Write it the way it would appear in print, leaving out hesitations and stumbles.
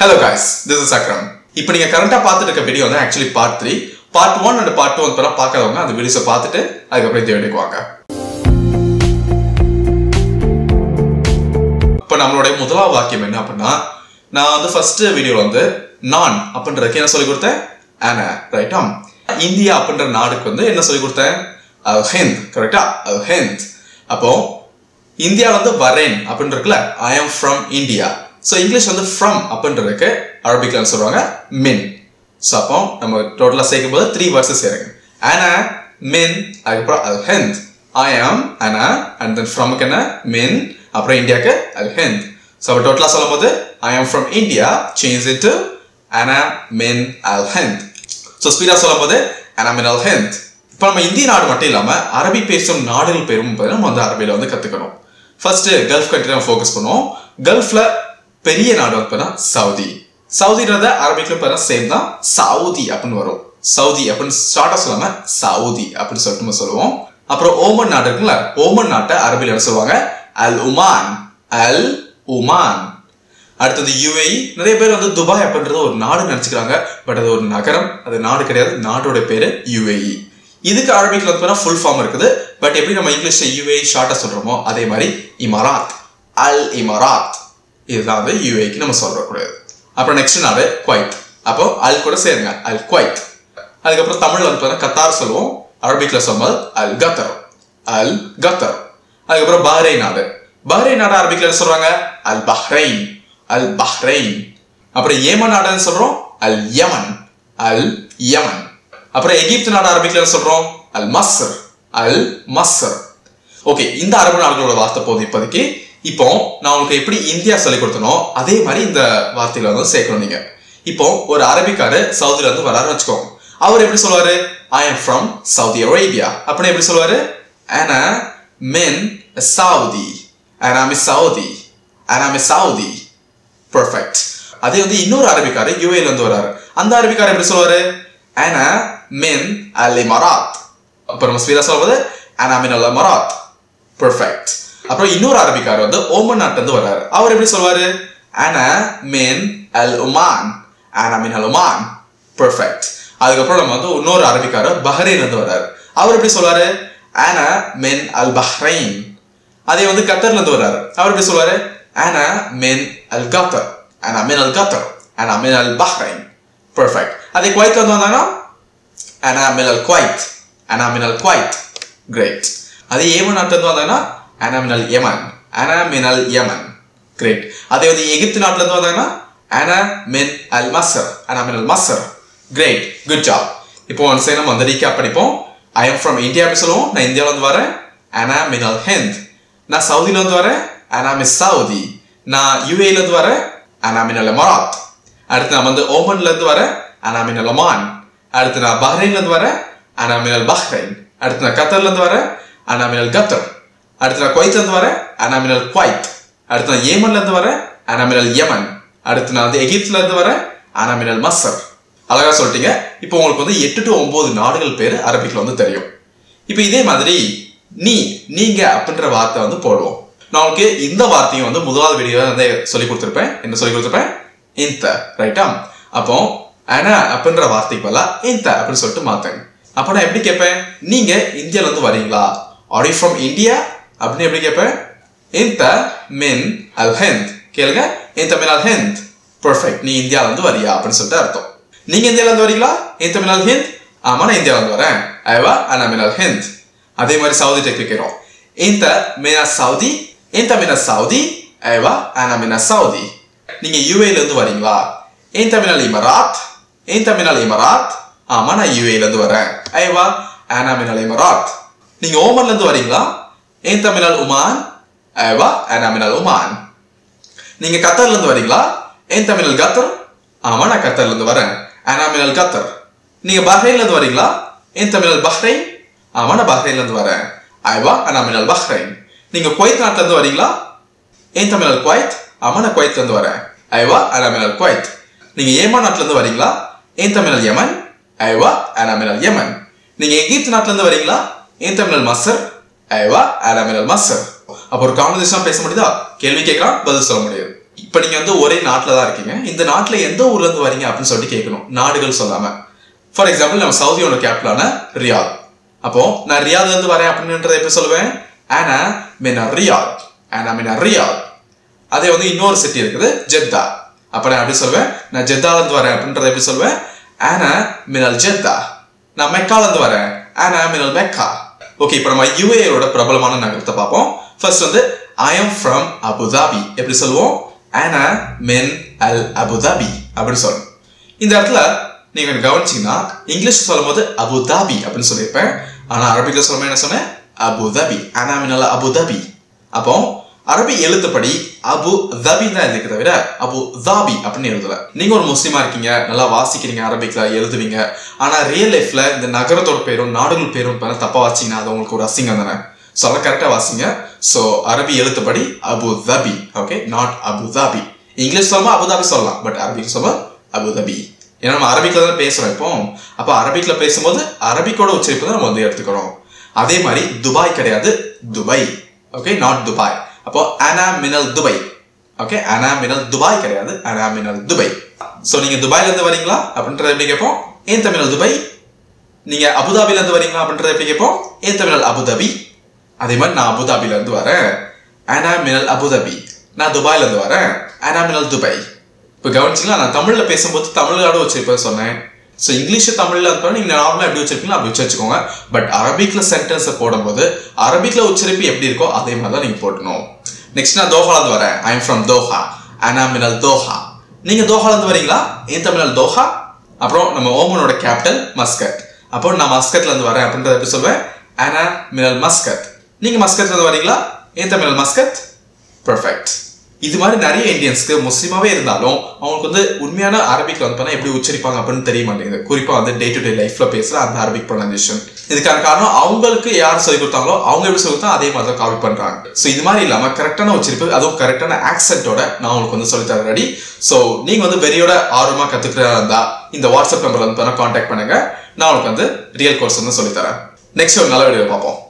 Hello guys, this is Akram. இப்போ நீங்க கரண்டா பார்த்துட்டு இருக்க வீடியோ வந்து actually part 3. Part 1 and part 2 வந்து பார்க்காதவங்க அந்த வீடியோஸை பார்த்துட்டு அதுக்கப்புறம் இந்த வீடியோக்கு வாங்க. இப்போ நம்மளுடைய முதலாவது வாக்கியம் என்ன அப்படின்னா, நான் வந்து ஃபர்ஸ்ட் வீடியோல வந்து நான் அப்படின்றதுக்கு என்ன சொல்லி கொடுத்தேன்? ana, ரைட்டா? இந்தியா அப்படின்ற நாடுக்கு வந்து என்ன சொல்லி கொடுத்தேன்? al-Hind, கரெக்டா? al-Hind. அப்போ இந்தியா வந்து வரேன் அப்படின்னு இருக்குல்ல, I am from India. So English வந்து from அப்படின்றதுக்கு அரபிக்ல சொல்றாங்க min. So அப்போ நம்ம டோட்டலா சேர்க்கும்போது 3 வேர்ட்ஸ் சேருங்க. ana, min, அதுக்கப்புறம் al-Hind. I am ana and then from என்ன min, அப்புறம் இந்தியாக்கு al-Hind. So அப்போ டோட்டலா சொல்லும்போது I am from India change it to ana, min, al-Hind. So speedo சொல்லும்போது ana, min, al-Hind. இப்போ நம்ம இந்திய நாடு மட்டும் இல்லாம அரபி பேசும் நாடுகள் பேரும் நம்ம வந்து அரபியில வந்து கத்துக்கணும். ஃபர்ஸ்ட் கல்ஃப் கண்ட்ரி நம்ம ஃபோக்கஸ் பண்ணுவோம். கல்ஃப்ல பெரிய நாடு வந்து சவுதி. சவுதின்றத அரபிக்ல பேர சேம் தான், சவுதி அப்படின்னு வரும். சவுதி அப்படின்னு ஸ்டார்டா சொல்லாம சவுதி அப்படின்னு சொல்லிட்டு நம்ம சொல்லுவோம். அப்புறம் ஓமன் நாடு இருக்குல்ல, ஓமன் நாட்டை அரபில என்ன சொல்லுவாங்க? அல் உமான். அல் உமான். அடுத்தது UAE. நிறைய பேர் வந்து துபாய் அப்படின்றது ஒரு நாடு நினைச்சுக்கிறாங்க, பட் அது ஒரு நகரம், அது நாடு கிடையாது. நாட்டோட பேரு UAE. இதுக்கு அரபிக்ல வந்து ஃபுல் ஃபார்ம் இருக்குது, பட் எப்படி நம்ம இங்கிலீஷ்ல UAE ஷார்ட்டா சொல்றோமோ அதே மாதிரி இமாராத். அல் இமாராத். இதுதான் வந்து UAEக்கு நம்ம சொல்லக்கூடாது. அப்புறம் நெக்ஸ்ட் நாடு குவைத். அப்போ அல் கூட சேருங்க, அல் குவைத். அதுக்கப்புறம் தமிழ்ல வந்து கத்தார் சொல்லுவோம், அரபிக்ல சொல்லும்போது அல் கத்தர். அல் கத்தர். அதுக்கப்புறம் பஹ்ரைன் நாடு. பஹ்ரைன் நாடு அரபிக்ல சொல்றாங்க அல் பஹ்ரைன். அல் பஹ்ரைன். அப்புறம் ஏமன் நாடுன்னு சொல்றோம் அல் யமன். அல் யமன். அப்புறம் எகிப்து நாடு அரபிக்ல சொல்றோம் அல் மஸ்ர். அல் மஸ்ர். ஓகே, இந்த அரபு நாடுகளோட வார்த்தை போதும் இப்போதைக்கு. இப்போ நான் உங்களுக்கு எப்படி இந்தியா சொல்லி கொடுத்தனோ அதே மாதிரி இந்த வார்த்தைகளை வந்து சேர்க்கணும் நீங்க. இப்போ ஒரு அரபிக்காரு சவுதியில இருந்து வராருன்னு வச்சுக்கோங்க. அவர் எப்படி சொல்லுவாரு? I am from Saudi Arabia. அப்படின்னு எப்படி சொல்லுவாரு? ana min Saudi. ana min Saudi. ana min Saudi. Perfect. அதே வந்து இன்னொரு அரபிக்காரு UAE ல இருந்து வராரு. அந்த அரபிக்காரு எப்படி சொல்லுவாரு? ana min al-Imarat. அப்புறம் நம்ம ஸ்பீடா சொல்லும்போது ana min al-Imarat. Perfect. அப்புறம் இன்னொரு அரபிக்கார் வந்து ஓமன் நாட்டுல இருந்து வராரு. அவர் எப்படி சொல்வாரு? ana min al-Oman. ana min al-Oman. Perfect. அதுக்கப்புறம் நம்ம வந்து இன்னொரு அரபிக்கார் பஹ்ரைன்ல இருந்து வராரு. அவர் எப்படி சொல்வாரு? ana min al-Bahrain. அதே வந்து கத்தர்ல இருந்து வராரு. அவர் எப்படி சொல்வாரு? ana min al-Qatar. ana min al-Qatar. ana min al-Bahrain. Perfect. அதே குவைத்ல இருந்து வந்தாங்கன்னா ana min al-Kuwait. ana min al-Kuwait. Great. அதே ஏமன் நாட்டுல இருந்து வந்தாங்கன்னா ana min al-Yaman. ana min al-Yaman. Great. அதே வந்து எகிப்து நாட்டுல இருந்து வந்தாங்கன்னா ana min al-Masr. ana min al-Masr. Great. Good job. இப்போ ஒன்ஸ் நம்ம வந்து ரீகேப் பண்ணிப்போம். I am from India அப்படி சொல்லுவோம், நான் இந்தியால இருந்து வரேன் ana min al-Hind. நான் சவுதில இருந்து வரேன் ana min Saudi. நான் UAE ல இருந்து வரேன் ana min al-Imarat. அடுத்து நான் வந்து ஓமன்ல இருந்து வரேன் ana min al-Oman. அடுத்து நான் பஹ்ரைன்ல இருந்து வரேன் ana min al-Bahrain. அடுத்து நான் கத்தர்ல இருந்து வரேன் ana min al-Qatar. அடுத்து நான் குவைத்ல இருந்து வரேன் ana min al-Kuwait. அடுத்து நான் ஏமன்ல இருந்து வரேன் ana min al-Yaman. அடுத்து நான் வந்து எகிப்துல இருந்து வரேன் ana min al-Masr. அழகா சொல்லிட்டீங்க. இப்போ உங்களுக்கு வந்து 8 to 9 நாடுகள் பேர் அரபிக்ல வந்து தெரியும். இப்போ இதே மாதிரி நீங்க அப்படின்ற வார்த்தை வந்து போடுவோம். நான் உங்களுக்கு இந்த வார்த்தையும் வந்து முதலாவது வீடியோல வந்து சொல்லி கொடுத்திருப்பேன். என்ன சொல்லி கொடுத்திருப்பேன்? இந்த, ரைட்டா? அப்போ ana அப்படின்ற வார்த்தைக்கு பதிலா இந்த அப்படின்னு சொல்லிட்டு மாத்துங்க. அப்போ நான் எப்படி கேட்பேன்? நீங்க இந்தியால இருந்து வரீங்களா? Are you from India? அப்படின்னு எப்படி கேட்பேன்? இந்த min al-Hind. கேளுங்க, இந்த min al-Hind. Perfect. நீ இந்தியால இருந்து வரியா அப்படின்னு சொல்லிட்டு அர்த்தம். நீங்க இந்தியால இருந்து வரீங்களா? இந்த min al-Hind. ஆமா, நான் இந்தியால இருந்து வரேன். ஐவா, ana min al-Hind. அதே மாதிரி சவுதி கேட்கிறோம். இந்த min al-Saudi. இந்த min al-Saudi. ஐவா, ana min al-Saudi. நீங்க UAE ல இருந்து வரீங்களா? இந்த min al-Imarat. இந்த min al-Imarat. ஆமா, நான் UAE ல இருந்து வரேன். ஐவா, ana min al-Imarat. நீங்க ஓமன்ல இருந்து வரீங்களா? இந்த min al-Oman. ஐவா, ana min al-Oman. நீங்க கத்தார்ல இருந்து வரீங்களா? இந்த min al-Qatar. ஆமா, நான் கத்தார்ல இருந்து வரேன். ana min al-Qatar. நீங்க பஹ்ரைன்ல இருந்து வரீங்களா? இந்த min al-Bahrain. ஆமா, நான் பஹ்ரைன்ல இருந்து வரேன். ஐவா, ana min al-Bahrain. நீங்க குவைத் நாட்டுல இருந்து வரீங்களா? இந்த min al-Kuwait. ஆமா, நான் குவைத்ல இருந்து வரேன். ஐவா, ana min al-Kuwait. நீங்க ஏமன் நாட்டுல இருந்து வரீங்களா? இந்த min al-Yaman. ஐவா, ana min al-Yaman. நீங்க எகிப்து நாட்டுல இருந்து வரீங்களா? இந்த min al-Masr. ஐவா, ana min al-Masr. அப்போ ஒரு கான்வர்சேஷன் பேச முடியுதா? கேள்வி கேட்கலாம், பதில் சொல்ல முடியாது. இப்போ நீங்க வந்து ஒரே நாட்டில் தான் இருக்கீங்க. இந்த நாட்டில் எந்த ஊர்ல இருந்து வரீங்க அப்படின்னு சொல்லிட்டு கேட்கணும், நாடுகள் சொல்லாம. ஃபார் எக்ஸாம்பிள் நம்ம சவுதியோட கேபிட்டலான ரியாத். அப்போ நான் ரியாத்ல இருந்து வரேன் அப்படின்றத எப்படி சொல்லுவேன்? ஆனா மின ரியாத், ஆனா மின ரியாத். அதே வந்து இன்னொரு சிட்டி இருக்குது ஜெத்தா. அப்ப நான் எப்படி சொல்வேன்? நான் ஜெத்தால இருந்து வரேன் அப்படின்றத எப்படி சொல்வேன்? ஆனா மினல் ஜெத்தா. நான் மெக்கால இருந்து வரேன், ஆனா மினல் மெக்கா. ஓகே, இப்போ நம்ம யுஏயோட பிரபலமான நகரத்தை பார்ப்போம். ஃபர்ஸ்ட் வந்து ஐ எம் ஃப்ரம் அபுதாபி. எப்படி சொல்லுவோம்? ஆனா மின் அல் அபுதாபி அப்படின்னு சொல்லணும். இந்த இடத்துல நீங்க கவனிச்சீங்கன்னா இங்கிலீஷ் சொல்லும் போது அபுதாபி அப்படின்னு சொல்லியிருப்பேன். ஆனா அரபிக்ல சொல்லும்போது என்ன சொன்னேன்? அபுதாபி, ஆனா மின் அல் அபுதாபி. அப்போ அரபி எழுத்துப்படி அபு தபி தான் எழுதிக்க தவிர அபு தாபி அப்படின்னு எழுதல. நீங்க ஒரு முஸ்லீமா இருக்கீங்க, நல்லா வாசிக்கிறீங்க, அரபிக்ல எழுதுவீங்க. ஆனா ரியல் லைஃப்ல இந்த நகரத்தோட பேரும் நாடுகள் பேரும் தப்பா வாசிங்கன்னா அது உங்களுக்கு ஒரு அசிங்கம் தானே. ஸோ அதை கரெக்டாக வாசிங்க. ஸோ அரபி எழுத்துப்படி Abu Dhabi, okay, not Abu Dhabi. English சொல்லுமா அபுதாபி சொல்லலாம், பட் அரபிக் சொல்ல அபுதாபி. ஏன்னா நம்ம அரபிக்ல தான் பேசுறோம் இப்போ. அப்போ அரபிக்ல பேசும்போது அரபிக்கோட உச்சரிப்பு தான் நம்ம வந்து எடுத்துக்கிறோம். அதே மாதிரி துபாய் கிடையாது, துபை, ஓகே, நாட் துபாய். அப்போ அனா மினல் துபை, ஓகே, அனா மினல் துபாய் கிடையாது, அனா மினல் துபை. ஸோ நீங்க துபாயில இருந்து வரீங்களா அப்படின்றத எப்படி கேட்போம்? ஏன் தமிழ் துபை. நீங்க அபுதாபில இருந்து வரீங்களா அப்படின்றத எப்படி கேட்போம்? ஏன் தமிழ் அபுதாபி. அதே மாதிரி நான் அபுதாபில இருந்து வரேன், அனா மினல் அபுதாபி. நான் துபாயில இருந்து வரேன், அனா மினல் துபை. இப்போ கவனிச்சிங்களா, நான் தமிழ்ல பேசும்போது தமிழோட உச்சரிப்பை சொன்னேன். ஸோ இங்கிலீஷ் தமிழ்ல இருந்தாலும் நீங்க நார்மலா எப்படி உச்சரிப்பீங்களோ அப்படி உச்சரிச்சுக்கோங்க. பட் அரபிக்ல சென்டென்ஸை போடும்போது அரபிக்ல உச்சரிப்பு எப்படி இருக்கோ அதே மாதிரி தான் நீங்க போட்டணும். நெக்ஸ்ட் நான் தோஹால இருந்து வரேன், ஐ எம் ஃப்ரம் தோஹா, அனா மினல் தோஹா. நீங்க தோஹால இருந்து வரீங்களா? ஏன் தமிழ் தோஹா. அப்புறம் நம்ம ஓமனோட கேபிட்டல் மஸ்கட். அப்போ நான் மஸ்கட்ல இருந்து வரேன் அப்படின்றத எப்படி சொல்வேன்? அனா மினல் மஸ்கட். நீங்க மஸ்கட்ல இருந்து வரீங்களா? ஏன் தமிழ் மஸ்கட். பெர்ஃபெக்ட். இது மாதிரி நிறைய இந்தியன்ஸ்க்கு முஸ்லீமாவே இருந்தாலும் அவங்களுக்கு வந்து உண்மையான அரபிக்ல வந்து பண்ணா எப்படி உச்சரிப்பாங்க அப்படின்னு தெரிய மாட்டேங்குது. குறிப்பா வந்து டே டு டே லைஃப்ல பேசுற அந்த அரபிக் ப்ரொனன்சியேஷன். இதுக்கான காரணம் அவங்களுக்கு யார் சொல்லி கொடுத்தாங்களோ அவங்க எப்படி சொல்லி கொடுத்தா அதே மாதிரி தான் காப்பி பண்றாங்க. ஸோ இது மாதிரி இல்லாம கரெக்டான உச்சரிப்பு, அதுவும் கரெக்டான ஆக்சென்ட்டோட நான் உங்களுக்கு வந்து சொல்லி தர ரெடி. ஸோ நீங்க வந்து வெறியோட ஆர்வமா கத்துக்கிறதா இருந்தா இந்த வாட்ஸ்அப் நம்பர்ல வந்து கான்டாக்ட் பண்ணுங்க. நான் உங்களுக்கு வந்து ரியல் கோர்ஸ் வந்து சொல்லி தரேன். நெக்ஸ்ட் ஒரு நல்ல வீடியோ பார்ப்போம்.